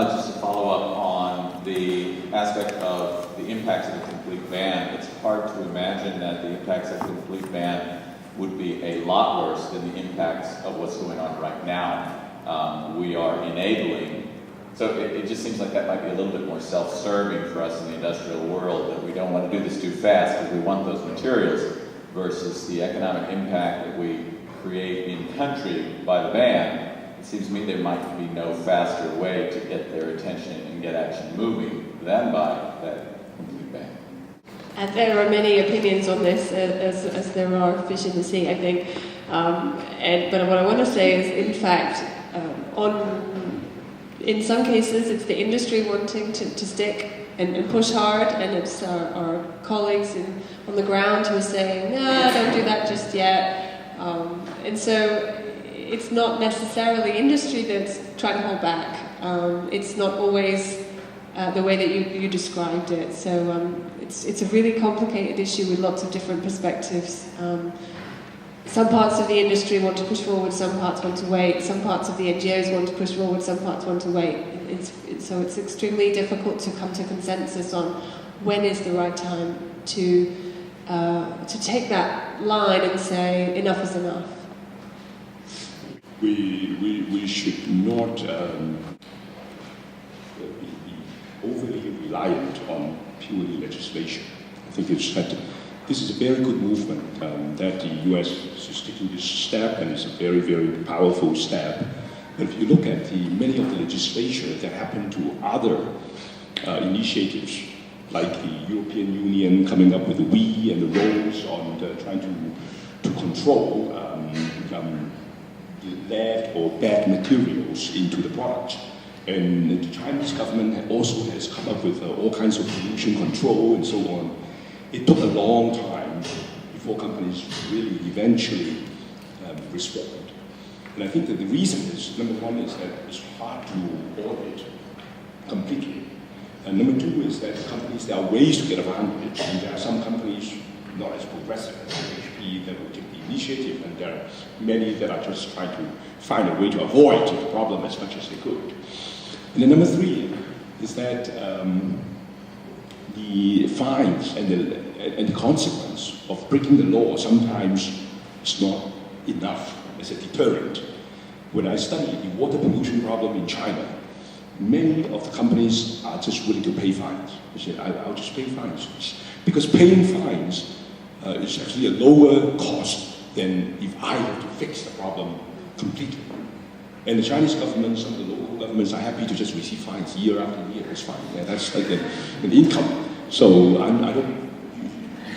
Just to follow up on the aspect of the impacts of a complete ban, it's hard to imagine that the impacts of a complete ban would be a lot worse than the impacts of what's going on right now. We are enabling, so it just seems like that might be a little bit more self-serving for us in the industrial world, that we don't want to do this too fast because we want those materials, versus the economic impact that we create in country by the ban. It seems to me there might be no faster way to get their attention and get action moving than by that complete ban. And there are many opinions on this, as there are fish in the sea, I think. But what I want to say is, in fact, in some cases, it's the industry wanting to stick and push hard, and it's our colleagues on the ground who are saying, no, don't do that just yet. And so it's not necessarily industry that's trying to hold back. It's not always the way that you described it. So it's a really complicated issue with lots of different perspectives. Some parts of the industry want to push forward, some parts want to wait, some parts of the NGOs want to push forward, some parts want to wait. So it's extremely difficult to come to consensus on when is the right time to take that line and say enough is enough. We should not be overly reliant on purely legislation. I think this is a very good movement that the US is taking this step, and it's a very, very powerful step. But if you look at many of the legislation that happened to other initiatives, like the European Union coming up with the we and the roles on trying to control lead or bad materials into the product. And the Chinese government also has come up with all kinds of pollution control and so on. It took a long time before companies really eventually respond. And I think that the reason is, number one, is that it's hard to audit completely. And number two is that companies, there are ways to get around it. And there are some companies not as progressive as HP that will take the initiative, and there are many that are just trying to find a way to avoid the problem as much as they could. And then number three is that the fines and the consequence of breaking the law sometimes is not enough as a deterrent. When I studied the water pollution problem in China, many of the companies are just willing to pay fines. They say, I'll just pay fines. Because paying fines is actually a lower cost than if I have to fix the problem completely. And the Chinese government, some of the local governments are happy to just receive fines year after year. It's fine. Yeah, that's like an income. So I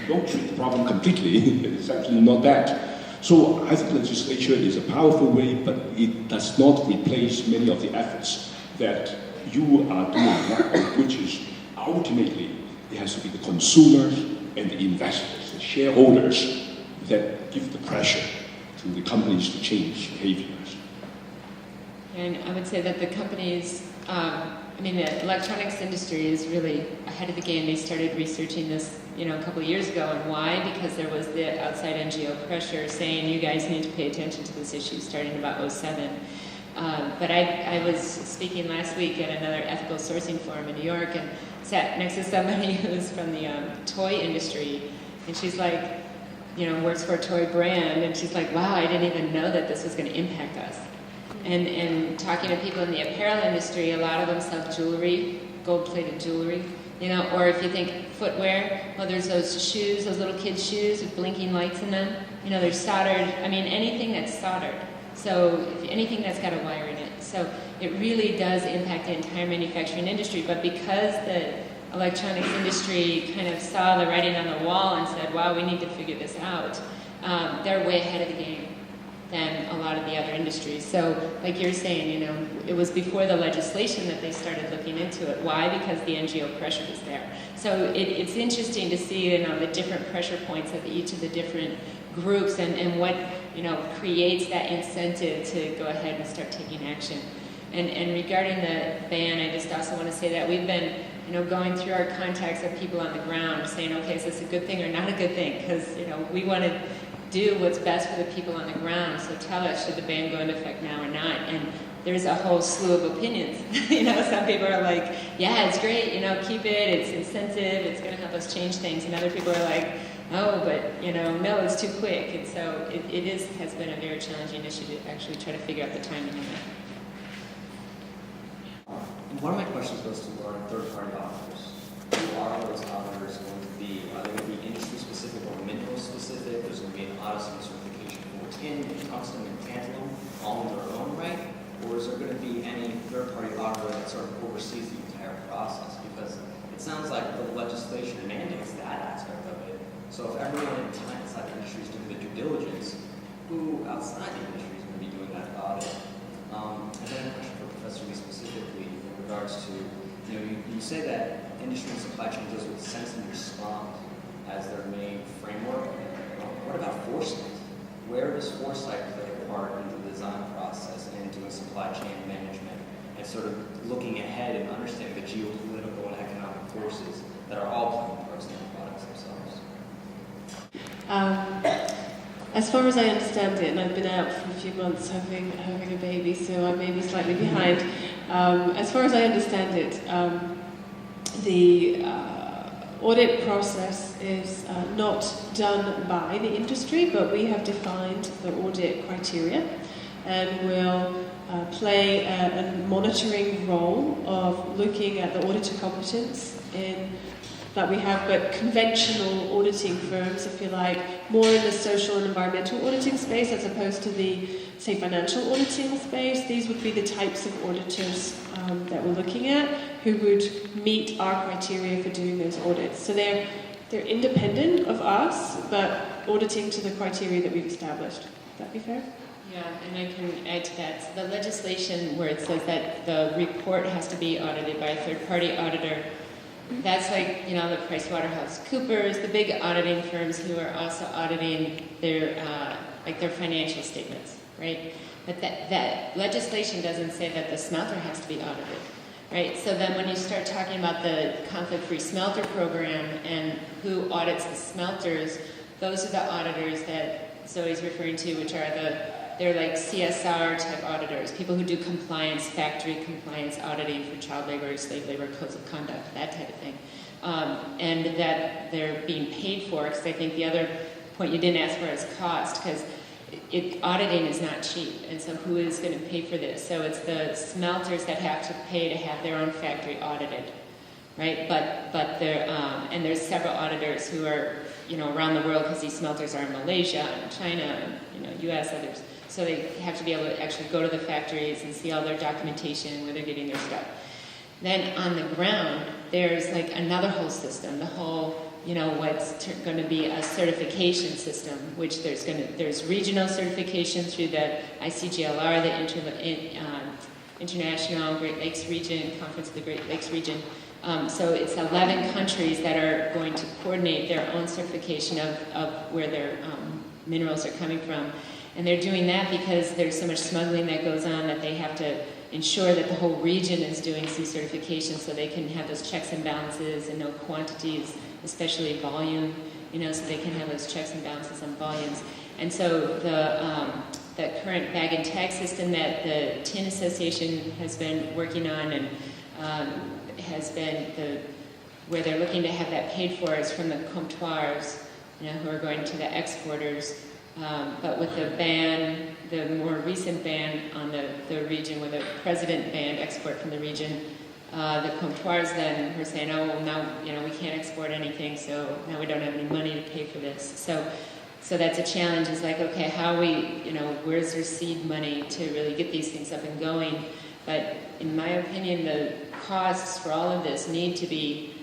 don't treat the problem completely. It's actually not that. So I think legislature is a powerful way, but it does not replace many of the efforts that you are doing now, which is ultimately it has to be the consumers and the investors, the shareholders, that give the pressure to the companies to change behaviors. And I would say that the companies, the electronics industry is really ahead of the game. They started researching this, a couple of years ago. And why? Because there was the outside NGO pressure saying you guys need to pay attention to this issue starting about 2007. But I was speaking last week at another ethical sourcing forum in New York and sat next to somebody who's from the toy industry. And she's like, works for a toy brand. And she's like, wow, I didn't even know that this was going to impact us. And talking to people in the apparel industry, a lot of them sell jewelry, gold-plated jewelry, or if you think footwear, well, there's those shoes, those little kids' shoes with blinking lights in them. They're soldered, anything that's soldered. So anything that's got a wire in it. So it really does impact the entire manufacturing industry, but because the electronics industry kind of saw the writing on the wall and said, wow, we need to figure this out, they're way ahead of the game than a lot of the other industries. So like you're saying, it was before the legislation that they started looking into it. Why? Because the NGO pressure was there. So it's interesting to see, the different pressure points of each of the different groups and what, creates that incentive to go ahead and start taking action. And regarding the ban, I just also want to say that we've been, going through our contacts of people on the ground saying, okay, is this a good thing or not a good thing? Because, we want to do what's best for the people on the ground. So tell us, should the ban go into effect now or not? And there's a whole slew of opinions. Some people are like, yeah, it's great, keep it, it's incentive, it's going to help us change things. And other people are like, oh, but, no, it's too quick. And so it has been a very challenging issue to actually try to figure out the timing on that. One of my questions goes to our third-party auditors. Who are those auditors going to be? Are they going to be industry-specific or mineral-specific? There's going to be an audit certification for tin and tungsten and tantalum all in their own right? Or is there going to be any third-party auditor that sort of oversees the entire process? Because it sounds like the legislation mandates that aspect of it. So if everyone inside the industry is doing the due diligence, who outside the industry is going to be doing that audit? And then a question for Professor Lee specifically in regards to, you say that industry and supply chain deals with sense and respond as their main framework. What about foresight? Where does foresight play a part in the design process and doing supply chain management and sort of looking ahead and understanding the geopolitical and economic forces that are all playing parts in the products themselves? As far as I understand it, and I've been out for a few months having a baby, so I may be slightly behind. As far as I understand it, the audit process is not done by the industry, but we have defined the audit criteria and will play a monitoring role of looking at the auditor competence that we have, but conventional auditing firms, if you like, more in the social and environmental auditing space as opposed to the, say, financial auditing space. These would be the types of auditors that we're looking at who would meet our criteria for doing those audits. So they're independent of us, but auditing to the criteria that we've established. Would that be fair? Yeah, and I can add to that. So the legislation where it says that the report has to be audited by a third-party auditor, that's like, the PricewaterhouseCoopers, the big auditing firms who are also auditing their financial statements, right? But that legislation doesn't say that the smelter has to be audited, right? So then when you start talking about the conflict-free smelter program and who audits the smelters, those are the auditors that Zoe's referring to, which are they're like CSR type auditors, people who do compliance, factory compliance auditing for child labor, slave labor, codes of conduct, that type of thing. And that they're being paid for, because I think the other point you didn't ask for is cost, because auditing is not cheap, and so who is going to pay for this? So it's the smelters that have to pay to have their own factory audited, right? But and there's several auditors who are, around the world, because these smelters are in Malaysia and China and, U.S., others. So they have to be able to actually go to the factories and see all their documentation, where they're getting their stuff. Then on the ground, there's like another whole system, the whole, what's going to be a certification system, which there's regional certification through the ICGLR, the International Great Lakes Region, Conference of the Great Lakes Region. So it's 11 countries that are going to coordinate their own certification of where their minerals are coming from. And they're doing that because there's so much smuggling that goes on that they have to ensure that the whole region is doing some certification so they can have those checks and balances and know quantities, especially volume, so they can have those checks and balances on volumes. And so the current bag and tag system that the Tin Association has been working on and has been where they're looking to have that paid for is from the comptoirs, who are going to the exporters. But with the ban, the more recent ban on the region, where the president banned export from the region, the comptoirs then were saying, oh, well, now, we can't export anything, so now we don't have any money to pay for this. So that's a challenge. It's like, okay, how we, where's their seed money to really get these things up and going? But in my opinion, the costs for all of this need to be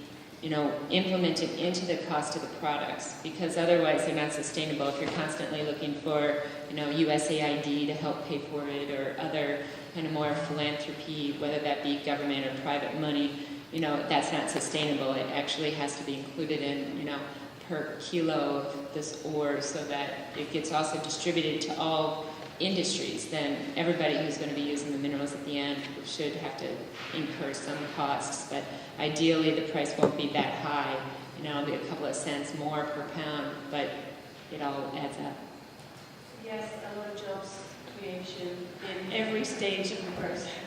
implemented into the cost of the products, because otherwise they're not sustainable. If you're constantly looking for, USAID to help pay for it, or other kind of more philanthropy, whether that be government or private money, that's not sustainable. It actually has to be included in, per kilo of this ore, so that it gets also distributed to all industries. Then everybody who's going to be using the minerals at the end should have to incur some costs, but ideally the price won't be that high. It'll be a couple of cents more per pound, but it all adds up. Yes, a lot of jobs litigation in every stage of the process.